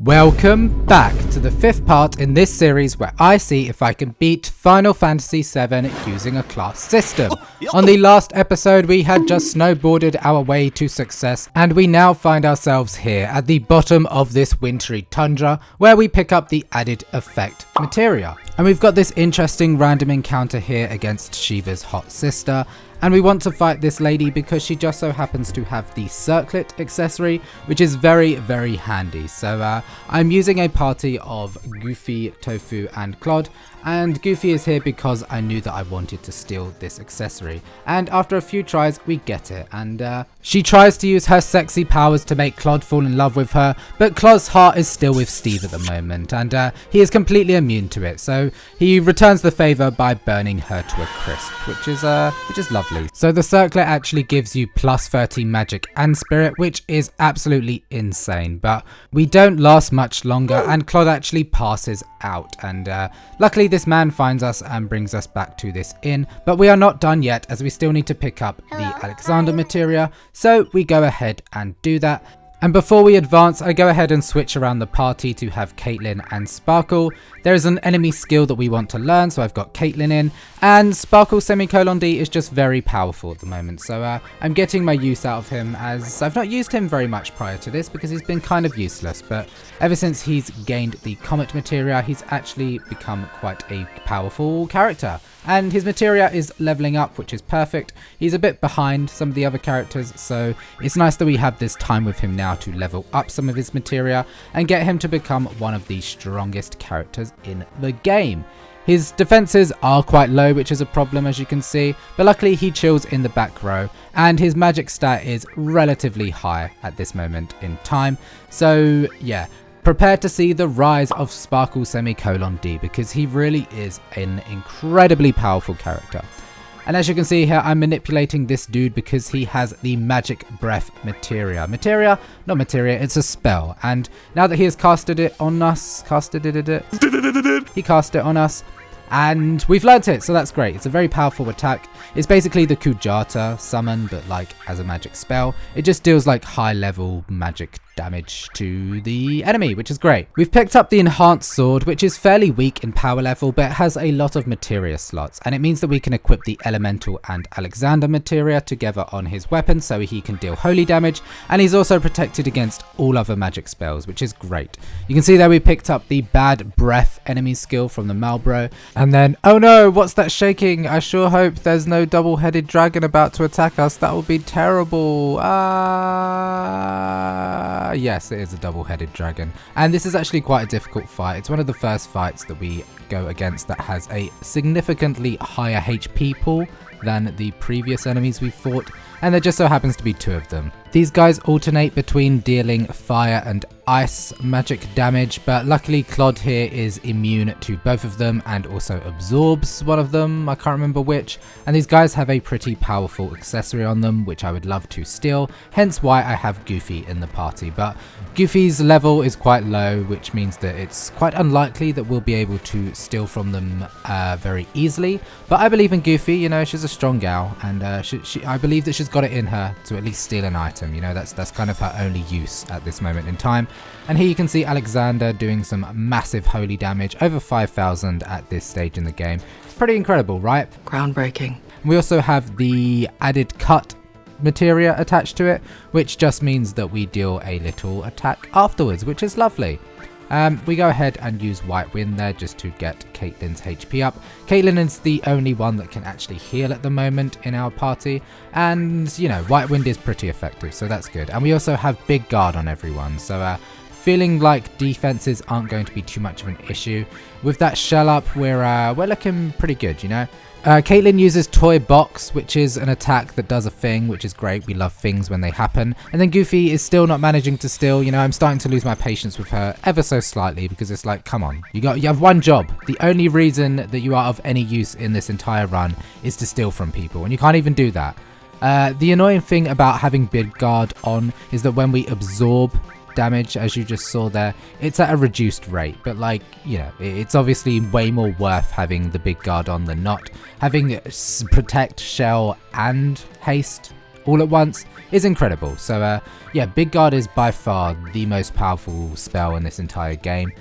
Welcome back to the fifth part in this series where I see if I can beat Final Fantasy VII using a class system. On the last episode we had just snowboarded our way to success and we now find ourselves here at the bottom of this wintry tundra where we pick up the added effect materia. And we've got this interesting random encounter here against Shiva's hot sister. And we want to fight this lady because she just so happens to have the circlet accessory, which is very, very handy. So I'm using a party of Yuffie, Tofu and Clod. And Yuffie is here because I knew that I wanted to steal this accessory. And after a few tries, we get it. And she tries to use her sexy powers to make Clod fall in love with her. But Clod's heart is still with Steve at the moment. And he is completely immune to it. So he returns the favor by burning her to a crisp, which is lovely. So the circlet actually gives you plus 30 magic and spirit, which is absolutely insane. But we don't last much longer and Clod actually passes out. And luckily this man finds us and brings us back to this inn. But we are not done yet as we still need to pick up the Alexander materia. So we go ahead and do that. And before we advance, I go ahead and switch around the party to have Caitlyn and Sparkle. There is an enemy skill that we want to learn, so I've got Caitlyn in. And Sparkle ;D is just very powerful at the moment, so I'm getting my use out of him as I've not used him very much prior to this because he's been kind of useless. But ever since he's gained the Comet materia, he's actually become quite a powerful character. And his materia is leveling up, which is perfect. He's a bit behind some of the other characters, so it's nice that we have this time with him now to level up some of his materia and get him to become one of the strongest characters in the game. His defenses are quite low, which is a problem as you can see, but luckily he chills in the back row and his magic stat is relatively high at this moment in time. So yeah, prepare to see the rise of Sparkle ;D because he really is an incredibly powerful character. And as you can see here, I'm manipulating this dude because he has the magic breath materia. Not materia, it's a spell. And now that he has casted it on us, he cast it on us. And we've learnt it, so that's great. It's a very powerful attack. It's basically the Kujata summon, but like as a magic spell. It just deals like high level magic damage to the enemy, which is great. We've picked up the enhanced sword, which is fairly weak in power level, but it has a lot of materia slots. And it means that we can equip the elemental and Alexander materia together on his weapon, so he can deal holy damage. And he's also protected against all other magic spells, which is great. You can see there we picked up the bad breath enemy skill from the Malbro. And then, oh no, what's that shaking? I sure hope there's no double-headed dragon about to attack us. That would be terrible. Yes, it is a double-headed dragon. And this is actually quite a difficult fight. It's one of the first fights that we go against that has a significantly higher HP pool than the previous enemies we've fought. And there just so happens to be two of them. These guys alternate between dealing fire and ice magic damage, but luckily Clod here is immune to both of them and also absorbs one of them, I can't remember which. And these guys have a pretty powerful accessory on them, which I would love to steal, hence why I have Yuffie in the party. But Yuffie's level is quite low, which means that it's quite unlikely that we'll be able to steal from them very easily. But I believe in Yuffie, you know, she's a strong gal, and I believe that she's got it in her to at least steal an item. You know, that's kind of her only use at this moment in time. And here you can see Alexander doing some massive holy damage, over 5,000 at this stage in the game. Pretty incredible, right? Groundbreaking. We also have the added cut materia attached to it, which just means that we deal a little attack afterwards, which is lovely. We go ahead and use White Wind there just to get Caitlyn's HP up. Caitlyn is the only one that can actually heal at the moment in our party. And, you know, White Wind is pretty effective, so that's good. And we also have Big Guard on everyone, so feeling like defenses aren't going to be too much of an issue. With that shell up, we're looking pretty good, you know. Caitlyn uses Toy Box, which is an attack that does a thing, which is great. We love things when they happen. And then Yuffie is still not managing to steal. You know, I'm starting to lose my patience with her ever so slightly because it's like, come on, you have one job. The only reason that you are of any use in this entire run is to steal from people, and you can't even do that. The annoying thing about having Big Guard on is that when we absorb damage, as you just saw there, it's at a reduced rate, but like, you know, it's obviously way more worth having the Big Guard on than not. Having protect, shell and haste all at once is incredible. So yeah, Big Guard is by far the most powerful spell in this entire game.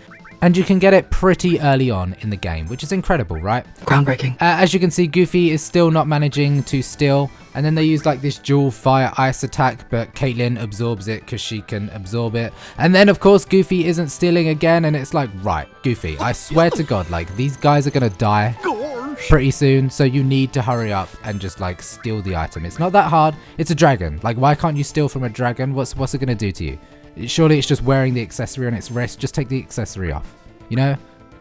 And you can get it pretty early on in the game, which is incredible, right? Groundbreaking. As you can see, Goofy is still not managing to steal. And then they use like this dual fire ice attack, but Caitlyn absorbs it because she can absorb it. And then of course Goofy isn't stealing again, and it's like, right, Goofy, I swear to God, like these guys are gonna die pretty soon, so you need to hurry up and just like steal the item. It's not that hard. It's a dragon. Like, why can't you steal from a dragon? What's it gonna do to you? Surely it's just wearing the accessory on its wrist. Just take the accessory off, you know?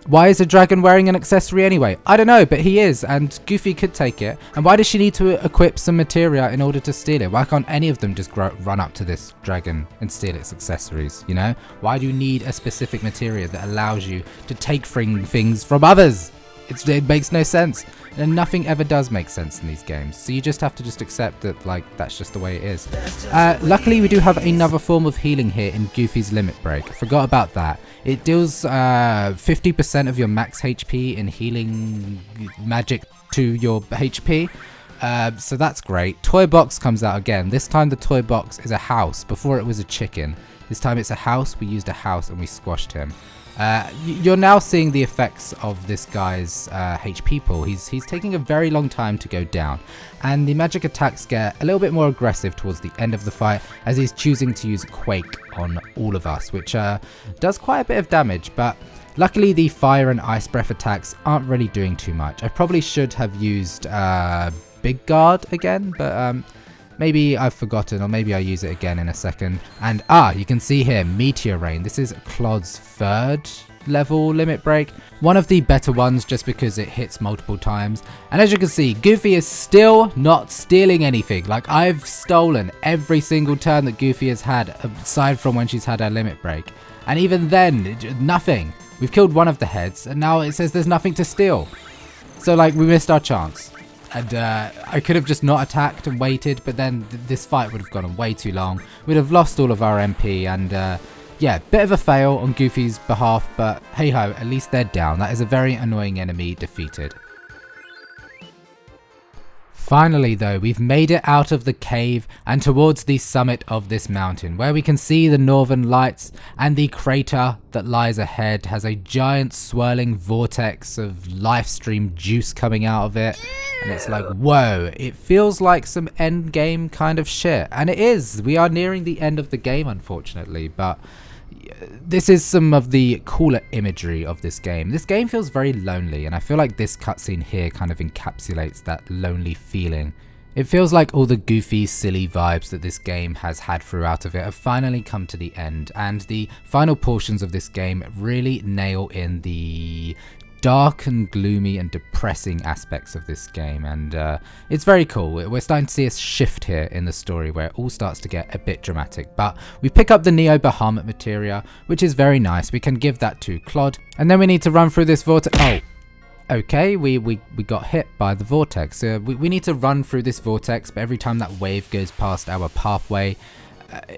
Why is a dragon wearing an accessory anyway? I don't know, but he is, and Goofy could take it. And why does she need to equip some materia in order to steal it? Why can't any of them just run up to this dragon and steal its accessories, you know? Why do you need a specific materia that allows you to take things from others? It makes no sense. And nothing ever does make sense in these games. So you just have to just accept that, like, that's just the way it is. Luckily, we do have another form of healing here in Goofy's Limit Break. Forgot about that. It deals 50% of your max HP in healing magic to your HP. So that's great. Toy Box comes out again. This time the Toy Box is a house. Before it was a chicken. This time it's a house. We used a house and we squashed him. You're now seeing the effects of this guy's HP pool. He's taking a very long time to go down, and the magic attacks get a little bit more aggressive towards the end of the fight as he's choosing to use Quake on all of us, which does quite a bit of damage, but luckily the fire and ice breath attacks aren't really doing too much. I probably should have used Big Guard again, but maybe I've forgotten, or maybe I'll use it again in a second. And you can see here, Meteor Rain. This is Clod's 3rd level limit break. One of the better ones just because it hits multiple times. And as you can see, Goofy is still not stealing anything. Like, I've stolen every single turn that Goofy has had, aside from when she's had her limit break. And even then, nothing. We've killed one of the heads, and now it says there's nothing to steal. So, like, we missed our chance. And I could have just not attacked and waited, but then this fight would have gone on way too long. We'd have lost all of our MP, and yeah, bit of a fail on Goofy's behalf, but hey ho, at least they're down. That is a very annoying enemy defeated. Finally though, we've made it out of the cave and towards the summit of this mountain, where we can see the northern lights, and the crater that lies ahead has a giant swirling vortex of lifestream juice coming out of it. And it's like, whoa, it feels like some end game kind of shit. And it is. We are nearing the end of the game, unfortunately, but this is some of the cooler imagery of this game. This game feels very lonely, and I feel like this cutscene here kind of encapsulates that lonely feeling. It feels like all the goofy, silly vibes that this game has had throughout of it have finally come to the end, and the final portions of this game really nail in the dark and gloomy and depressing aspects of this game, and it's very cool. We're starting to see a shift here in the story where it all starts to get a bit dramatic, but we pick up the Neo Bahamut materia, which is very nice. We can give that to Clod, and then we need to run through this vortex. Oh, okay, we got hit by the vortex. We need to run through this vortex, but every time that wave goes past our pathway,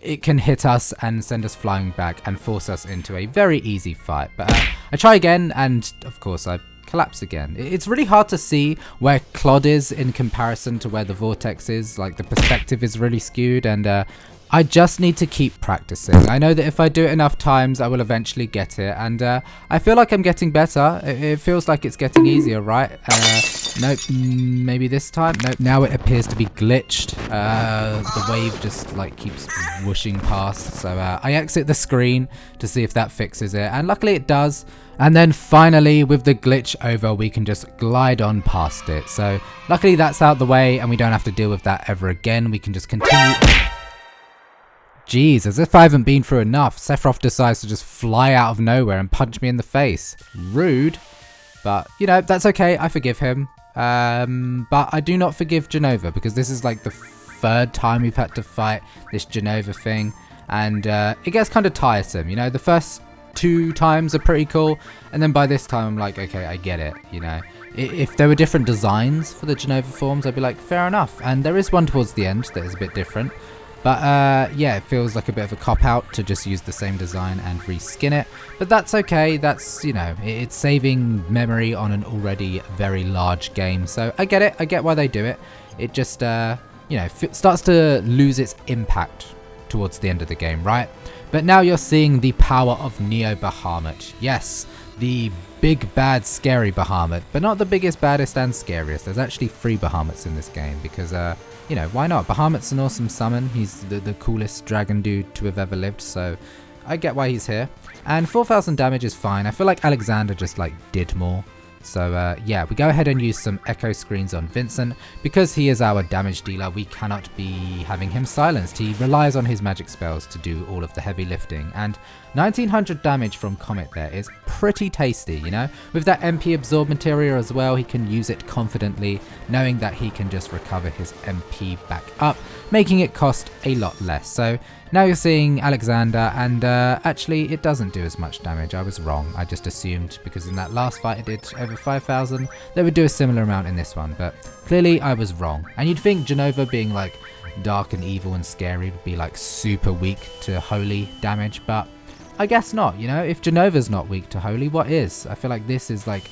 it can hit us and send us flying back and force us into a very easy fight. But I try again, and of course I collapse again. It's really hard to see where Clod is in comparison to where the vortex is. Like, the perspective is really skewed, and I just need to keep practicing. I know that if I do it enough times, I will eventually get it, and I feel like I'm getting better. It feels like it's getting easier, right? Nope, maybe this time? Nope, now it appears to be glitched. The wave just like keeps whooshing past, so I exit the screen to see if that fixes it, and luckily it does. And then finally, with the glitch over, we can just glide on past it. So luckily that's out the way, and we don't have to deal with that ever again. We can just continue. Jeez, as if I haven't been through enough, Sephiroth decides to just fly out of nowhere and punch me in the face. Rude. But, you know, that's okay, I forgive him. But I do not forgive Jenova, because this is like the 3rd time we've had to fight this Jenova thing. And it gets kind of tiresome, you know. The first 2 times are pretty cool, and then by this time I'm like, okay, I get it, you know. If there were different designs for the Jenova forms, I'd be like, fair enough. And there is one towards the end that is a bit different. But yeah, it feels like a bit of a cop-out to just use the same design and reskin it. But that's okay, that's, you know, it's saving memory on an already very large game. So I get it, I get why they do it. It just, you know, starts to lose its impact towards the end of the game, right? But now you're seeing the power of Neo Bahamut. Yes, the big bad scary Bahamut, but not the biggest, baddest and scariest. There's actually 3 Bahamuts in this game because you know, why not? Bahamut's an awesome summon. He's the coolest dragon dude to have ever lived, so I get why he's here. And 4,000 damage is fine. I feel like Alexander just like did more. So yeah, we go ahead and use some echo screens on Vincent. Because he is our damage dealer, we cannot be having him silenced. He relies on his magic spells to do all of the heavy lifting. And 1900 damage from Comet there is pretty tasty, you know? With that MP absorb materia as well, he can use it confidently, knowing that he can just recover his MP back up, making it cost a lot less. So now you're seeing Alexander, and actually it doesn't do as much damage. I was wrong. I just assumed because in that last fight it did over 5,000, they would do a similar amount in this one, but clearly I was wrong. And you'd think Genova being like dark and evil and scary would be like super weak to holy damage, but I guess not, you know? If Genova's not weak to holy, what is? I feel like this is like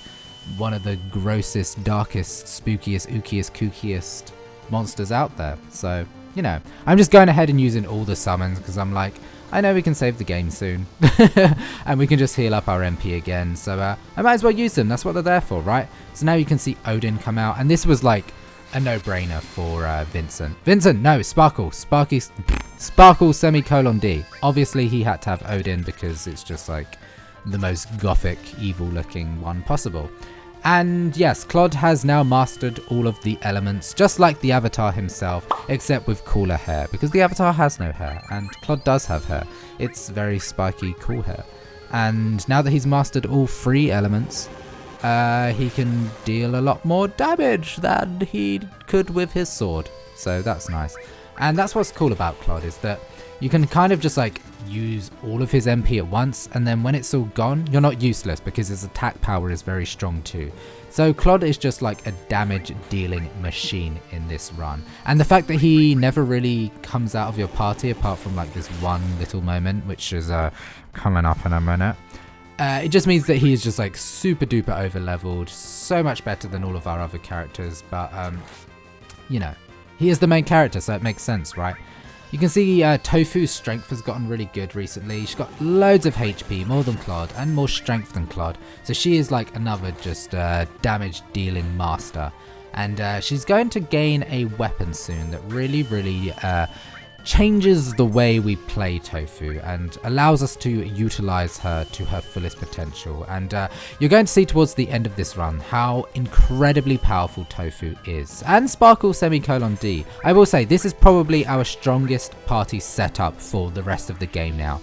one of the grossest, darkest, spookiest, ookiest, kookiest monsters out there. So, you know, I'm just going ahead and using all the summons because I'm like, I know we can save the game soon and we can just heal up our MP again. So I might as well use them. That's what they're there for, right? So now you can see Odin come out, and this was like a no-brainer for Vincent. Vincent, no, Sparkle semicolon D. Obviously he had to have Odin because it's just like the most gothic, evil-looking one possible. And yes, Clod has now mastered all of the elements, just like the Avatar himself, except with cooler hair, because the Avatar has no hair, and Clod does have hair. It's very spiky, cool hair. And now that he's mastered all 3 elements, he can deal a lot more damage than he could with his sword. So that's nice. And that's what's cool about Clod, is that you can kind of just like use all of his MP at once, and then when it's all gone, you're not useless because his attack power is very strong too. So Clod is just like a damage dealing machine in this run. And the fact that he never really comes out of your party apart from like this one little moment, which is coming up in a minute. It just means that he is just like super duper over leveled, so much better than all of our other characters, but you know, he is the main character, so it makes sense, right? You can see Tofu's strength has gotten really good recently. She's got loads of HP, more than Clod, and more strength than Clod. So she is like another just damage dealing master. And she's going to gain a weapon soon that really changes the way we play Tofu and allows us to utilize her to her fullest potential. And you're going to see towards the end of this run how incredibly powerful Tofu is. And Sparkle semicolon D. I will say this is probably our strongest party setup for the rest of the game now.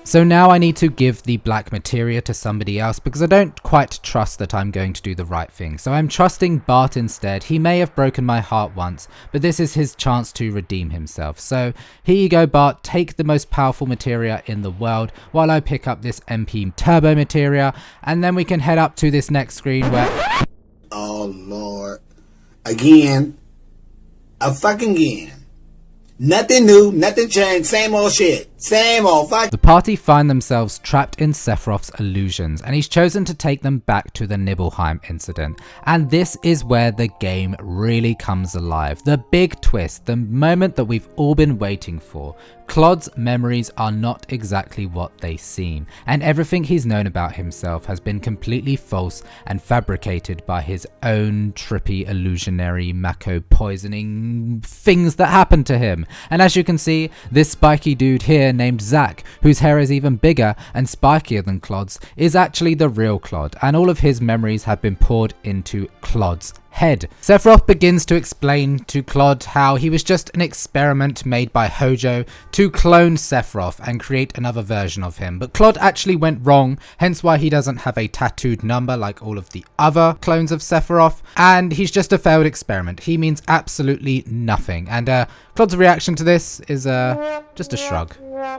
So now I need to give the black materia to somebody else because I don't quite trust that I'm going to do the right thing. So I'm trusting Bart instead. He may have broken my heart once, but this is his chance to redeem himself. So here you go, Bart, take the most powerful materia in the world while I pick up this MP turbo materia, and then we can head up to this next screen where... Oh Lord. Again. Again. Nothing new, nothing changed, same old shit. Same old fuck. The party find themselves trapped in Sephiroth's illusions, and he's chosen to take them back to the Nibelheim incident. And this is where the game really comes alive. The big twist, the moment that we've all been waiting for. Clod's memories are not exactly what they seem, and everything he's known about himself has been completely false and fabricated by his own trippy illusionary Mako poisoning things that happened to him. And as you can see, this spiky dude here named Zack, whose hair is even bigger and spikier than Clod's, is actually the real Clod, and all of his memories have been poured into Clod's head. Sephiroth begins to explain to Clod how he was just an experiment made by Hojo to clone Sephiroth and create another version of him, but Clod actually went wrong, hence why he doesn't have a tattooed number like all of the other clones of Sephiroth, and he's just a failed experiment. He means absolutely nothing, and Clod's reaction to this is just a shrug.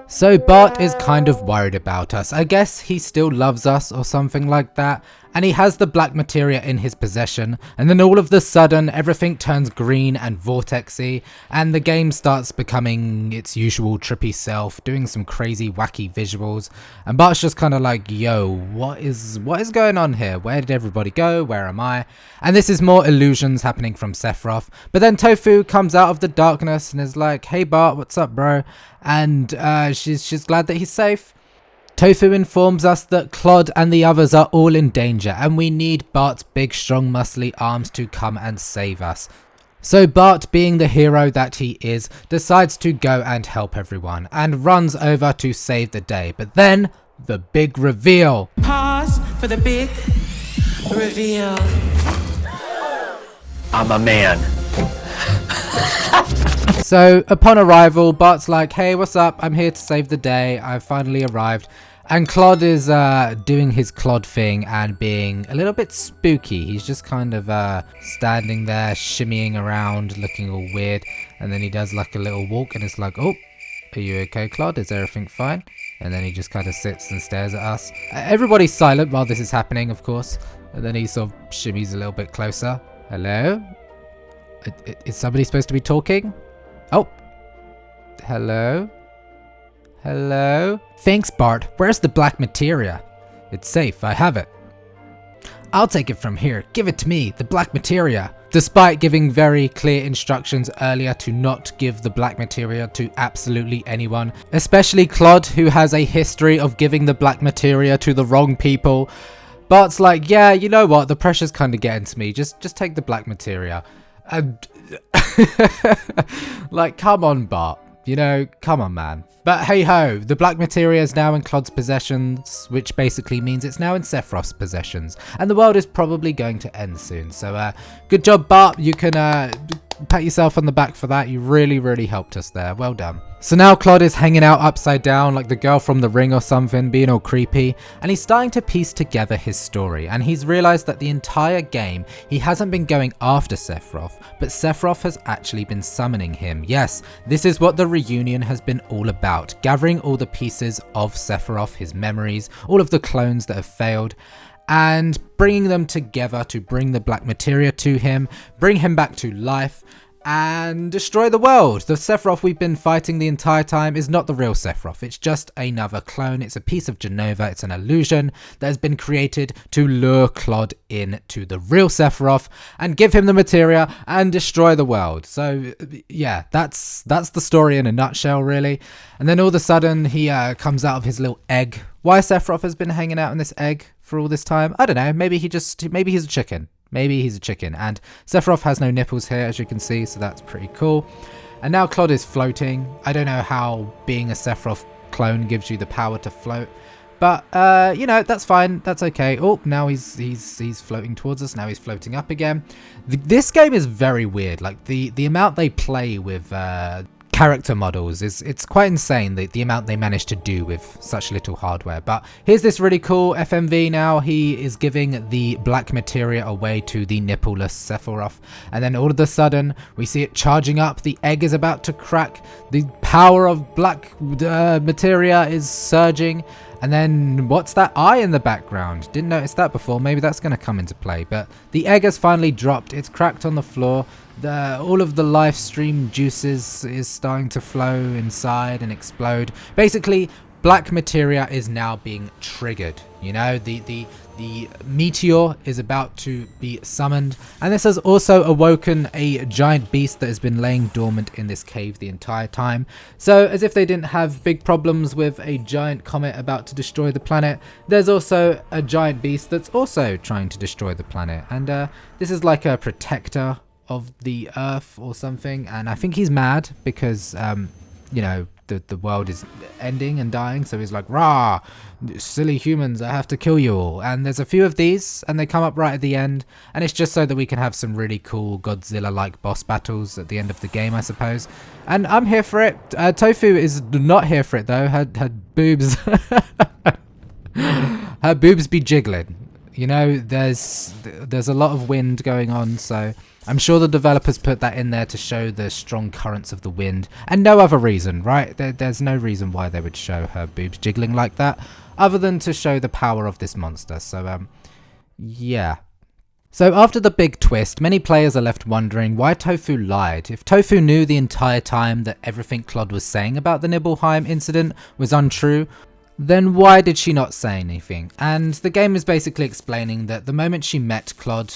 So Bart is kind of worried about us. I guess he still loves us or something like that. and he has the black materia in his possession, and then all of the sudden everything turns green and vortexy, and the game starts becoming its usual trippy self, doing some crazy wacky visuals, and Bart's just kind of like, yo, what is going on here? Where did everybody go? Where am I? And this is more illusions happening from Sephiroth, but then Tofu comes out of the darkness and is like, hey Bart, what's up bro? And she's glad that he's safe. Tofu informs us that Clod and the others are all in danger, and we need Bart's big, strong, muscly arms to come and save us. So Bart, being the hero that he is, decides to go and help everyone, and runs over to save the day. But then, the big reveal. Pause for the big reveal. I'm a man. So, upon arrival, Bart's like, hey, what's up? I'm here to save the day. I've finally arrived. And Clod is doing his Clod thing and being a little bit spooky. He's just kind of standing there, shimmying around, looking all weird. And then he does like a little walk and it's like, oh, are you okay, Clod? Is everything fine? And then he just kind of sits and stares at us. Everybody's silent while this is happening, of course. And then he sort of shimmies a little bit closer. Hello? Is somebody supposed to be talking? Oh. Hello? Hello? Thanks, Bart. Where's the black materia? It's safe. I have it. I'll take it from here. Give it to me. The black materia. Despite giving very clear instructions earlier to not give the black materia to absolutely anyone, especially Clod, who has a history of giving the black materia to the wrong people, Bart's like, yeah, you know what? The pressure's kind of getting to me. Just take the black materia. And like, come on, Bart. You know, come on, man. But hey ho, the black materia is now in Clod's possessions, which basically means it's now in Sephiroth's possessions. And the world is probably going to end soon. So good job, Bart. You can pat yourself on the back for that. You really, really helped us there. Well done. So now Clod is hanging out upside down like the girl from The Ring or something, being all creepy, and he's starting to piece together his story, and he's realised that the entire game he hasn't been going after Sephiroth, but Sephiroth has actually been summoning him. Yes, this is what the reunion has been all about, gathering all the pieces of Sephiroth, his memories, all of the clones that have failed, and bringing them together to bring the black materia to him, bring him back to life, and destroy the world. The Sephiroth we've been fighting the entire time is not the real Sephiroth. It's just another clone. It's a piece of Genova. It's an illusion that has been created to lure Clod in to the real Sephiroth and give him the materia and destroy the world. So yeah, that's the story in a nutshell, really. And then all of a sudden he comes out of his little egg. Why Sephiroth has been hanging out in this egg for all this time? I don't know. Maybe he's a chicken. Maybe he's a chicken, and Sephiroth has no nipples here, as you can see, so that's pretty cool. And now Clod is floating. I don't know how being a Sephiroth clone gives you the power to float, but you know, that's fine, that's okay. Oh, now he's floating towards us. Now he's floating up again. This game is very weird. Like the amount they play with character models it's quite insane, the amount they managed to do with such little hardware. But here's this really cool FMV now. He is giving the black materia away to the nippleless Sephiroth, and then all of a sudden we see it charging up. The egg is about to crack. The power of black materia is surging. And then what's that eye in the background? Didn't notice that before. Maybe that's going to come into play. But the egg has finally dropped. It's cracked on the floor. All of the life stream juices is starting to flow inside and explode. Basically, black materia is now being triggered. You know, the meteor is about to be summoned, and this has also awoken a giant beast that has been laying dormant in this cave the entire time. So as if they didn't have big problems with a giant comet about to destroy the planet, there's also a giant beast that's also trying to destroy the planet, and this is like a protector of the earth or something, and I think he's mad because you know, the world is ending and dying, so he's like, rah, silly humans, I have to kill you all. And there's a few of these, and they come up right at the end, and it's just so that we can have some really cool Godzilla-like boss battles at the end of the game, I suppose. And I'm here for it. Tofu is not here for it though. Her boobs her boobs be jiggling. You know, there's a lot of wind going on, so I'm sure the developers put that in there to show the strong currents of the wind, and no other reason, right? There's no reason why they would show her boobs jiggling like that, other than to show the power of this monster. So Yeah. So after the big twist, many players are left wondering why Tofu lied. If Tofu knew the entire time that everything Clod was saying about the Nibelheim incident was untrue, then why did she not say anything? And the game is basically explaining that the moment she met Clod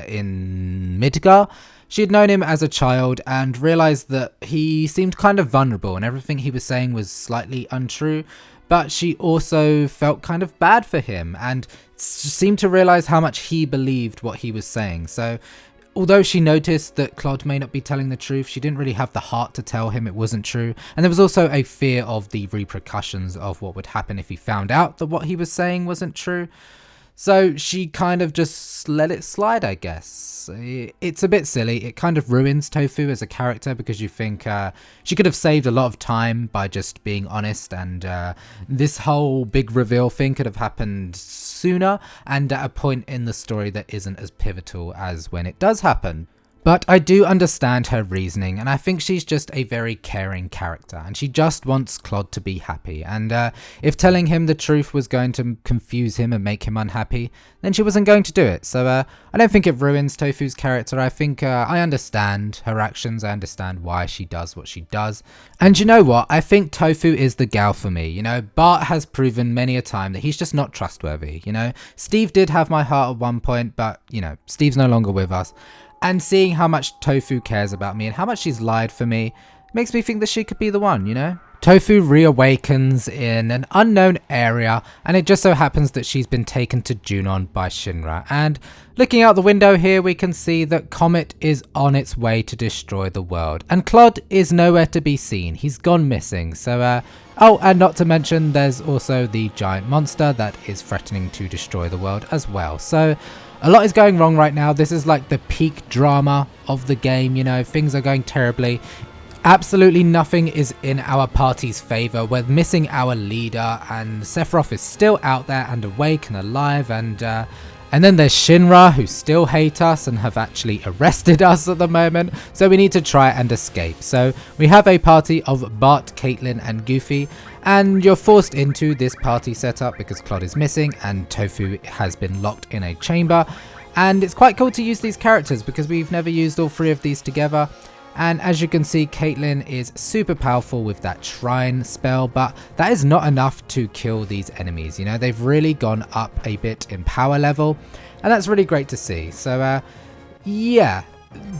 in Midgar, she had known him as a child and realised that he seemed kind of vulnerable and everything he was saying was slightly untrue, but she also felt kind of bad for him and seemed to realise how much he believed what he was saying. So although she noticed that Clod may not be telling the truth, she didn't really have the heart to tell him it wasn't true. And there was also a fear of the repercussions of what would happen if he found out that what he was saying wasn't true. So she kind of just let it slide, I guess. It's a bit silly. It kind of ruins Tofu as a character because you think she could have saved a lot of time by just being honest, and this whole big reveal thing could have happened sooner and at a point in the story that isn't as pivotal as when it does happen. But I do understand her reasoning, and I think she's just a very caring character, and she just wants Clod to be happy. And if telling him the truth was going to confuse him and make him unhappy, then she wasn't going to do it. So I don't think it ruins Tofu's character. I think I understand her actions. I understand why she does what she does. And you know what? I think Tofu is the gal for me. You know, Bart has proven many a time that he's just not trustworthy. You know, Steve did have my heart at one point, but, you know, Steve's no longer with us. And seeing how much Tofu cares about me and how much she's lied for me makes me think that she could be the one, you know? Tofu reawakens in an unknown area, and it just so happens that she's been taken to Junon by Shinra. And looking out the window here, we can see that Comet is on its way to destroy the world. And Clod is nowhere to be seen. He's gone missing. So, oh, and not to mention, there's also the giant monster that is threatening to destroy the world as well. So a lot is going wrong right now. This is like the peak drama of the game, you know, things are going terribly. Absolutely nothing is in our party's favour. We're missing our leader, and Sephiroth is still out there and awake and alive, and then there's Shinra, who still hate us and have actually arrested us at the moment, so we need to try and escape. So we have a party of Bart, Caitlin and Yuffie, and you're forced into this party setup because Clod is missing and Tofu has been locked in a chamber. And it's quite cool to use these characters because we've never used all three of these together. And as you can see, Caitlin is super powerful with that shrine spell, but that is not enough to kill these enemies. You know, they've really gone up a bit in power level, and that's really great to see. So yeah,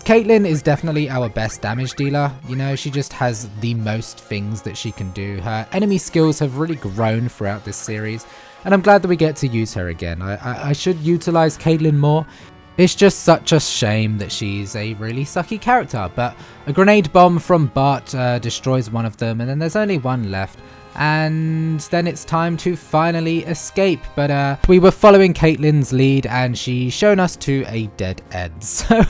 Caitlin is definitely our best damage dealer. You know, she just has the most things that she can do. Her enemy skills have really grown throughout this series, and I'm glad that we get to use her again. I should utilize Caitlin more. It's just such a shame that she's a really sucky character, but a grenade bomb from Bart destroys one of them, and then there's only one left, and then it's time to finally escape. But we were following Caitlin's lead, and she's shown us to a dead end, so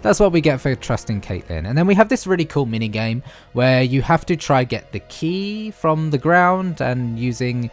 that's what we get for trusting Caitlin. And then we have this really cool mini game where you have to try get the key from the ground and using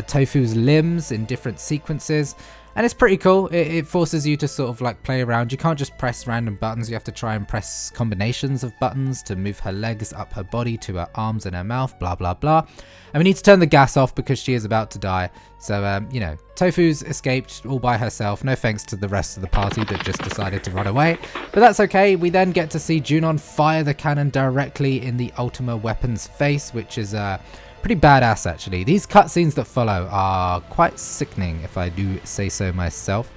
Tofu's limbs in different sequences. And it's pretty cool. It forces you to sort of like play around. You can't just press random buttons. You have to try and press combinations of buttons to move her legs up her body to her arms and her mouth, blah, blah, blah. And we need to turn the gas off because she is about to die. So, you know, Tofu's escaped all by herself. No thanks to the rest of the party that just decided to run away. But that's okay. We then get to see Junon fire the cannon directly in the Ultima weapon's face, which is pretty badass actually. These cutscenes that follow are quite sickening, if I do say so myself.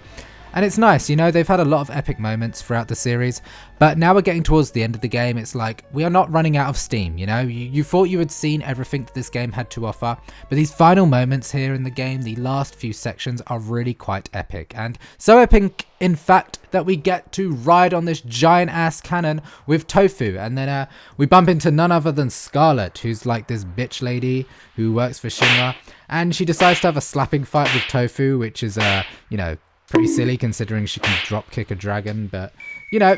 And it's nice, you know, they've had a lot of epic moments throughout the series, but now we're getting towards the end of the game. It's like, we are not running out of steam, you know? You thought you had seen everything that this game had to offer, but these final moments here in the game, the last few sections, are really quite epic. And so epic, in fact, that we get to ride on this giant-ass cannon with Tofu, and then we bump into none other than Scarlet, who's like this bitch lady who works for Shinra, and she decides to have a slapping fight with Tofu, which is, you know, pretty silly considering she can drop kick a dragon, but you know,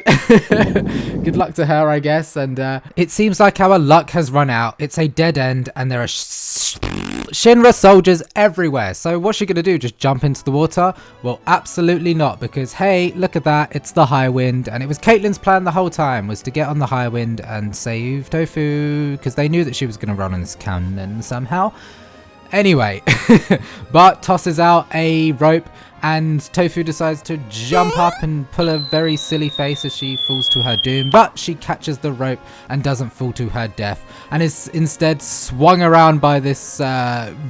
good luck to her, I guess. And it seems like our luck has run out. It's a dead end and there are Shinra soldiers everywhere. So what's she gonna do, just jump into the water? Well, absolutely not, because hey, look at that, it's the High Wind, and it was Caitlin's plan the whole time, was to get on the High Wind and save Tofu, because they knew that she was gonna run on this cannon somehow. Anyway, Bart tosses out a rope and Tofu decides to jump up and pull a very silly face as she falls to her doom, but she catches the rope and doesn't fall to her death, and is instead swung around by this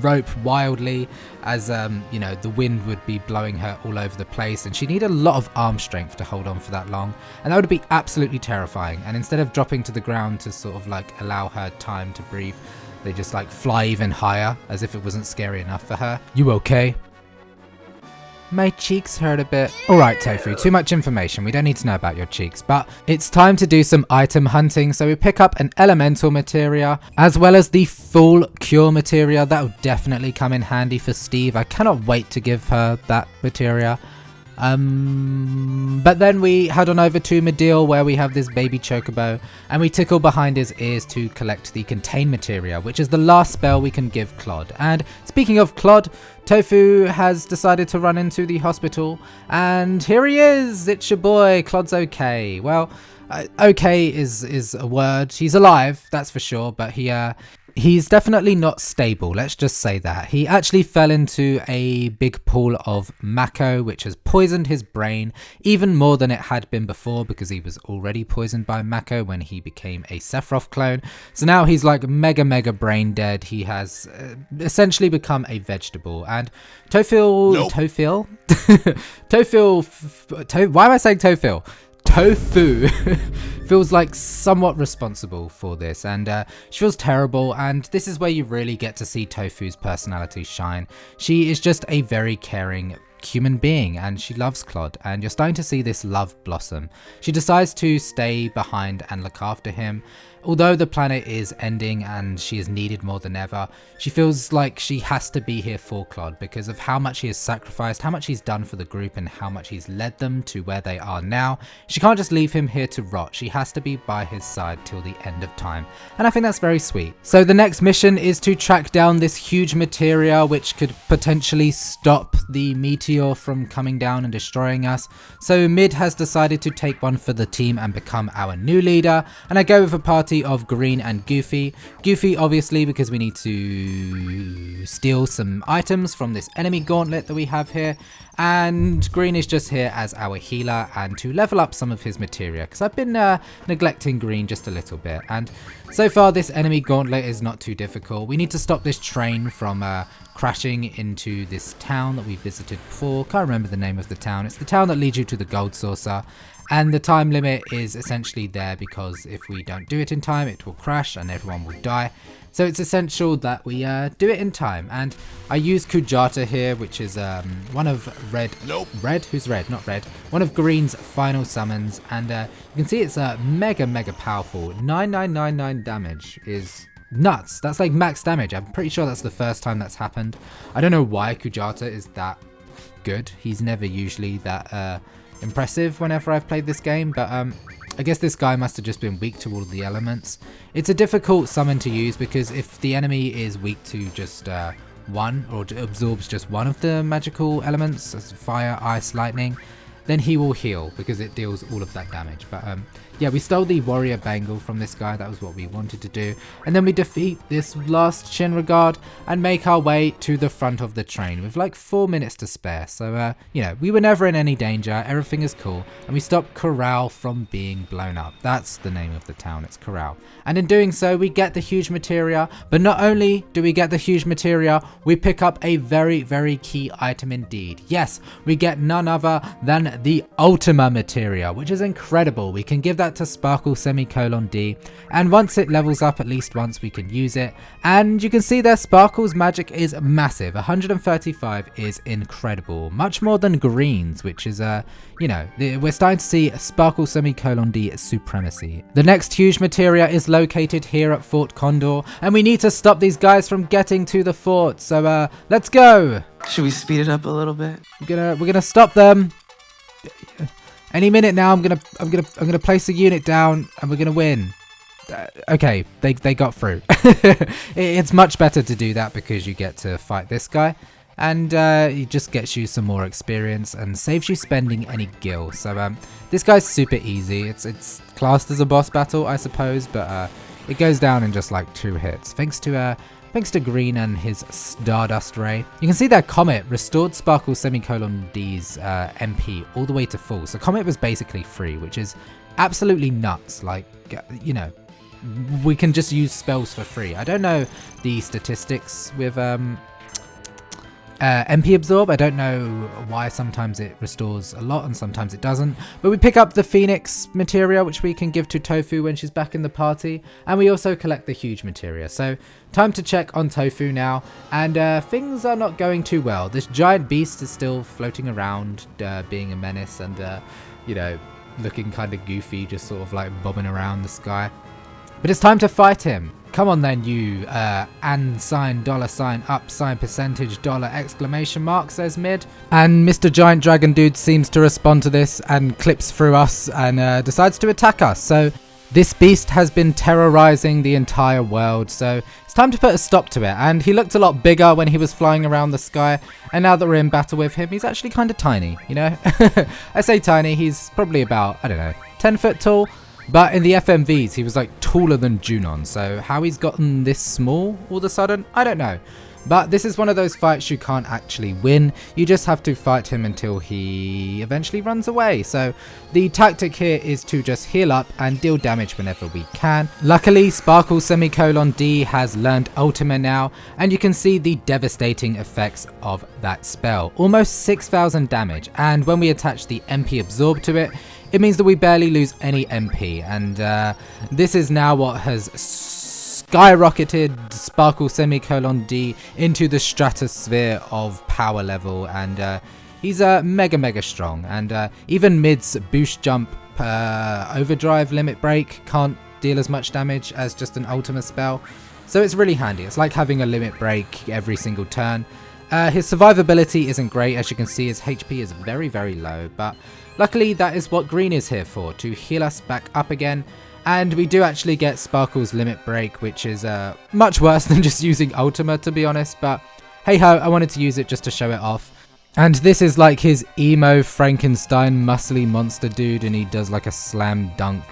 rope wildly as you know, the wind would be blowing her all over the place, and she'd need a lot of arm strength to hold on for that long, and that would be absolutely terrifying. And instead of dropping to the ground to sort of like allow her time to breathe, they just like fly even higher as if it wasn't scary enough for her. You okay? My cheeks hurt a bit. Alright Tofu, too much information, we don't need to know about your cheeks, but it's time to do some item hunting, so we pick up an elemental materia, as well as the full cure materia. That will definitely come in handy for Steve. I cannot wait to give her that materia. But then we head on over to Medeal, where we have this baby chocobo, and we tickle behind his ears to collect the contain materia, which is the last spell we can give Clod. And speaking of Clod, Tofu has decided to run into the hospital, and here he is! It's your boy, Clod's okay. Well, okay is a word. He's alive, that's for sure, but he's definitely not stable, let's just say that. He actually fell into a big pool of Mako, which has poisoned his brain even more than it had been before, because he was already poisoned by Mako when he became a Sephiroth clone. So now he's like mega brain dead. He has essentially become a vegetable. And Tofu, why am I saying Tofu? Tofu feels like somewhat responsible for this, and she feels terrible, and this is where you really get to see Tofu's personality shine. She is just a very caring human being, and she loves Clod, and you're starting to see this love blossom. She decides to stay behind and look after him. Although the planet is ending and she is needed more than ever, she feels like she has to be here for Clod because of how much he has sacrificed, how much he's done for the group, and how much he's led them to where they are now. She can't just leave him here to rot. She has to be by his side till the end of time, and I think that's very sweet. So the next mission is to track down this huge materia which could potentially stop the meteor from coming down and destroying us. So Mid has decided to take one for the team and become our new leader, and I go with a party of Green and Goofy. Goofy obviously because we need to steal some items from this enemy gauntlet that we have here, and Green is just here as our healer and to level up some of his materia, because I've been neglecting Green just a little bit. And so far this enemy gauntlet is not too difficult. We need to stop this train from crashing into this town that we visited before. Can't remember the name of the town. It's the town that leads you to the gold saucer. And the time limit is essentially there because if we don't do it in time, it will crash and everyone will die. So it's essential that we do it in time. And I use Kujata here, which is one of one of Green's final summons. And you can see it's mega powerful. 9999 damage is nuts. That's like max damage. I'm pretty sure that's the first time that's happened. I don't know why Kujata is that good. He's never usually that impressive whenever I've played this game, but I guess this guy must have just been weak to all of the elements. It's a difficult summon to use because if the enemy is weak to just one, or absorbs just one of the magical elements, as fire, ice, lightning, then he will heal because it deals all of that damage. But yeah, we stole the warrior bangle from this guy. That was what we wanted to do. And then we defeat this last Shinra guard and make our way to the front of the train with like 4 minutes to spare. So, you know, we were never in any danger. Everything is cool. And we stopped Corral from being blown up. That's the name of the town. It's Corral. And in doing so, we get the huge materia. But not only do we get the huge materia, we pick up a very key item indeed. Yes, we get none other than the Ultima materia, which is incredible. We can give that to Sparkle D, and once it levels up at least once, we can use it. And you can see there Sparkle's magic is massive. 135 is incredible, much more than Green's, which is you know, we're starting to see Sparkle D supremacy. The next huge materia is located here at Fort Condor, and we need to stop these guys from getting to the fort. So let's go. Should we speed it up a little bit? We're gonna stop them. Any minute now. I'm gonna place a unit down and we're gonna win. Okay, they got through. It's much better to do that because you get to fight this guy, and it just gets you some more experience and saves you spending any gil. So this guy's super easy. It's classed as a boss battle, I suppose, but it goes down in just like 2 hits thanks to thanks to Green and his Stardust Ray. You can see that Comet restored Sparkle D's MP all the way to full. So Comet was basically free, which is absolutely nuts. Like, you know, we can just use spells for free. I don't know the statistics with MP Absorb. I don't know why sometimes it restores a lot and sometimes it doesn't. But we pick up the Phoenix materia, which we can give to Tofu when she's back in the party. And we also collect the huge materia. So time to check on Tofu now. And things are not going too well. This giant beast is still floating around, being a menace and, you know, looking kind of goofy, just sort of like bobbing around the sky. But it's time to fight him. Come on then, you $&, $up, percentage, $, ! Says Mid. And Mr. Giant Dragon Dude seems to respond to this and clips through us and decides to attack us. So this beast has been terrorizing the entire world, so it's time to put a stop to it. And he looked a lot bigger when he was flying around the sky, and now that we're in battle with him, he's actually kind of tiny, you know? I say tiny, he's probably about, I don't know, 10 foot tall. But in the FMVs, he was like taller than Junon, so how he's gotten this small all of a sudden, I don't know. But this is one of those fights you can't actually win, you just have to fight him until he eventually runs away. So the tactic here is to just heal up and deal damage whenever we can. Luckily, Sparkle D has learned Ultima now, and you can see the devastating effects of that spell. Almost 6,000 damage, and when we attach the MP Absorb to it, it means that we barely lose any MP, and this is now what has skyrocketed Sparkle D into the stratosphere of power level, and he's mega strong, and even Mid's boost jump, overdrive, limit break can't deal as much damage as just an Ultima spell, so it's really handy. It's like having a limit break every single turn. His survivability isn't great, as you can see his HP is very low, but luckily that is what Green is here for, to heal us back up again. And we do actually get Sparkle's limit break, which is much worse than just using Ultima, to be honest, but hey ho, I wanted to use it just to show it off. And this is like his emo Frankenstein muscly monster dude, and he does like a slam dunk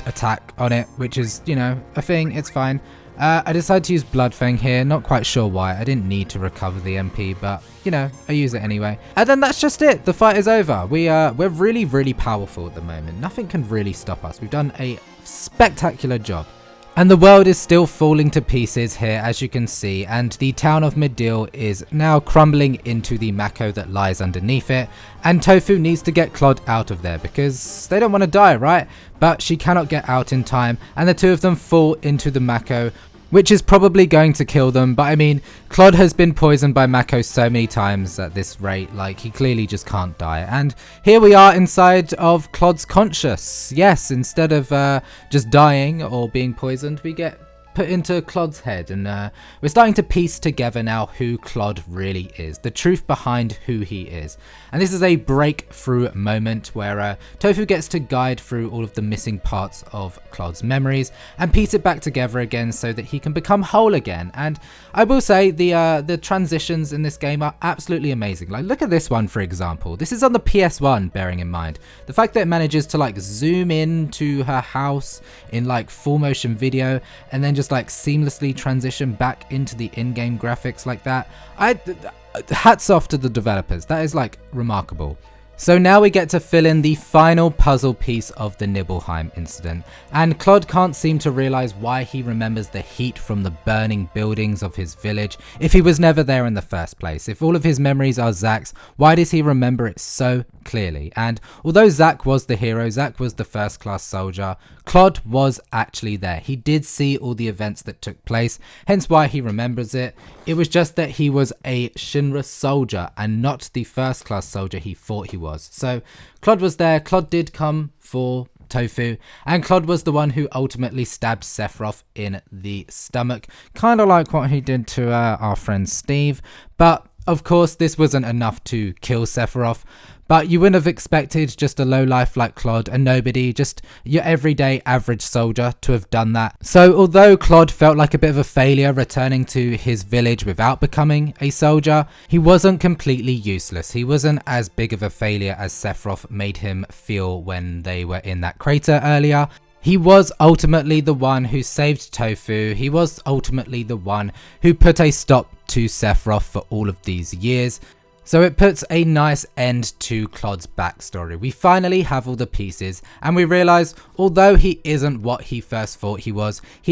attack on it, which is, you know, a thing, it's fine. I decided to use Bloodfang here, not quite sure why. I didn't need to recover the MP, but, you know, I use it anyway. And then that's just it. The fight is over. We're really powerful at the moment. Nothing can really stop us. We've done a spectacular job. And the world is still falling to pieces here, as you can see, and the town of Midil is now crumbling into the Mako that lies underneath it, and Tofu needs to get Clod out of there because they don't want to die, right? But she cannot get out in time, and the two of them fall into the Mako, which is probably going to kill them. But I mean, Clod has been poisoned by Mako so many times at this rate, like he clearly just can't die. And here we are inside of Clod's conscious. Yes, instead of just dying or being poisoned, we get put into Clod's head, and we're starting to piece together now who Clod really is, the truth behind who he is. And this is a breakthrough moment where Tofu gets to guide through all of the missing parts of Clod's memories and piece it back together again so that he can become whole again. And I will say the transitions in this game are absolutely amazing. Like, look at this one, for example. This is on the PS1, bearing in mind the fact that it manages to like zoom in to her house in like full motion video and then just like seamlessly transition back into the in-game graphics like that. Hats off to the developers. That is like remarkable. So now we get to fill in the final puzzle piece of the Nibelheim incident, and Clod can't seem to realize why he remembers the heat from the burning buildings of his village if he was never there in the first place. If all of his memories are Zack's, why does he remember it so clearly? And although Zack was the hero, Zack was the first class soldier, Clod was actually there. He did see all the events that took place, hence why he remembers it. It was just that he was a Shinra soldier and not the first class soldier he thought he was. So Clod was there. Clod did come for Tofu, and Clod was the one who ultimately stabbed Sephiroth in the stomach, kind of like what he did to our friend Steve. But of course this wasn't enough to kill Sephiroth, but you wouldn't have expected just a lowlife like Clod, a nobody, just your everyday average soldier, to have done that. So although Clod felt like a bit of a failure returning to his village without becoming a soldier, he wasn't completely useless. He wasn't as big of a failure as Sephiroth made him feel when they were in that crater earlier. He was ultimately the one who saved Tofu. He was ultimately the one who put a stop to Sephiroth for all of these years. So it puts a nice end to Clod's backstory. We finally have all the pieces and we realise although he isn't what he first thought he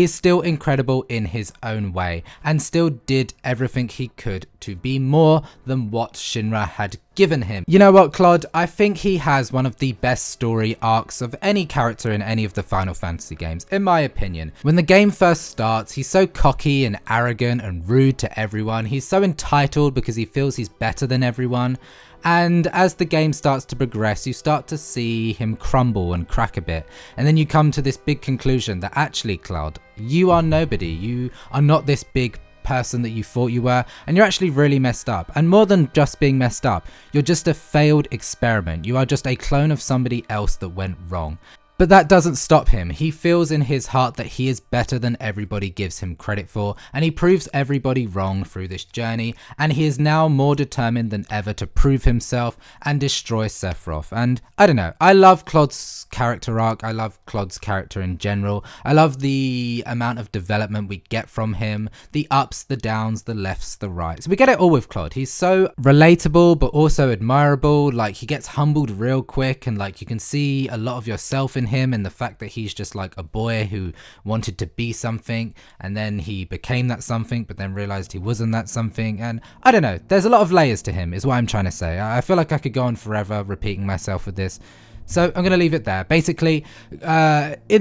is still incredible in his own way and still did everything he could to be more than what Shinra had given him. You know what, Clod? I think he has one of the best story arcs of any character in any of the Final Fantasy games, in my opinion. When the game first starts, he's so cocky and arrogant and rude to everyone. He's so entitled because he feels he's better than everyone. And as the game starts to progress, you start to see him crumble and crack a bit. And then you come to this big conclusion that actually, Clod, you are nobody. You are not this big person that you thought you were, and you're actually really messed up. And more than just being messed up, you're just a failed experiment. You are just a clone of somebody else that went wrong. But that doesn't stop him. He feels in his heart that he is better than everybody gives him credit for, and he proves everybody wrong through this journey, and he is now more determined than ever to prove himself and destroy Sephiroth. And I don't know, I love Clod's character arc, I love Clod's character in general, I love the amount of development we get from him, the ups, the downs, the lefts, the rights. We get it all with Clod. He's so relatable but also admirable. Like, he gets humbled real quick, and like you can see a lot of yourself in him and the fact that he's just like a boy who wanted to be something and then he became that something but then realized he wasn't that something. And I don't know, there's a lot of layers to him is what I'm trying to say. I feel like I could go on forever repeating myself with this, so I'm going to leave it there. Basically, in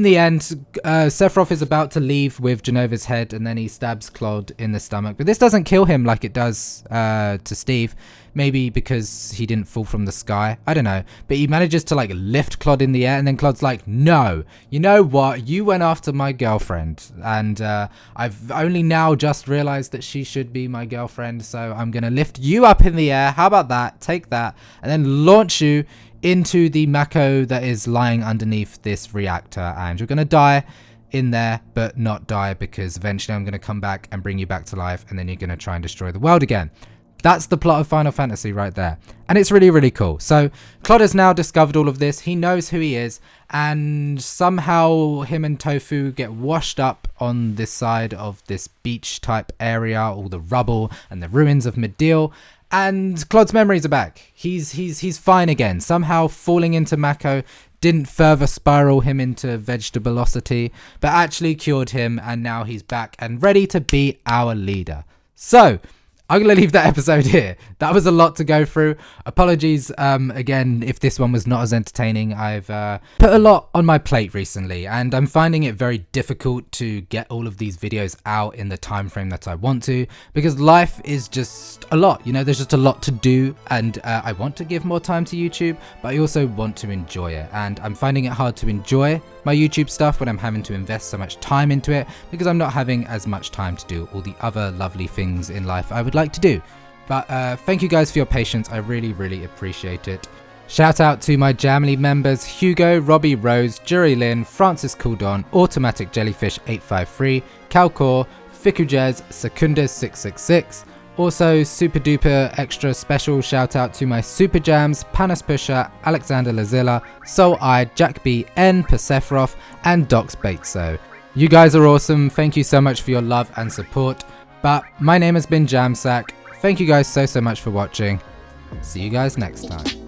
the end, Sephiroth is about to leave with Genova's head and then he stabs Clod in the stomach. But this doesn't kill him like it does to Steve. Maybe because he didn't fall from the sky. I don't know. But he manages to like lift Clod in the air and then Clod's like, no, you know what? You went after my girlfriend. And I've only now just realized that she should be my girlfriend. So I'm going to lift you up in the air. How about that? Take that. And then launch you into the Mako that is lying underneath this reactor, and you're going to die in there, but not die, because eventually I'm going to come back and bring you back to life, and then you're going to try and destroy the world again. That's the plot of Final Fantasy right there, and it's really, really cool. So Clod has now discovered all of this. He knows who he is, and somehow him and Tofu get washed up on this side of this beach type area, all the rubble and the ruins of Midil. And Clod's memories are back. He's fine again. Somehow falling into Mako didn't further spiral him into vegetableosity, but actually cured him, and now he's back and ready to be our leader. So I'm going to leave that episode here. That was a lot to go through. Apologies again if this one was not as entertaining. I've put a lot on my plate recently, and I'm finding it very difficult to get all of these videos out in the time frame that I want to, because life is just a lot. You know, there's just a lot to do, and I want to give more time to YouTube, but I also want to enjoy it, and I'm finding it hard to enjoy my YouTube stuff when I'm having to invest so much time into it, because I'm not having as much time to do all the other lovely things in life I would like to do. But thank you guys for your patience. I really, really appreciate it. Shout out to my Jamily members Hugo, Robbie Rose, Jury Lynn, Francis Couldan, Automatic Jellyfish 853, Calcor, Fikujez, Secundus 666. Also, super duper extra special shout out to my Super Jams, Panis Pusher, Alexander Lazilla, Soul Eye, Jack B, N, Persephoros, and Docs Bateso. You guys are awesome. Thank you so much for your love and support. But my name has been Jamsack. Thank you guys so much for watching. See you guys next time.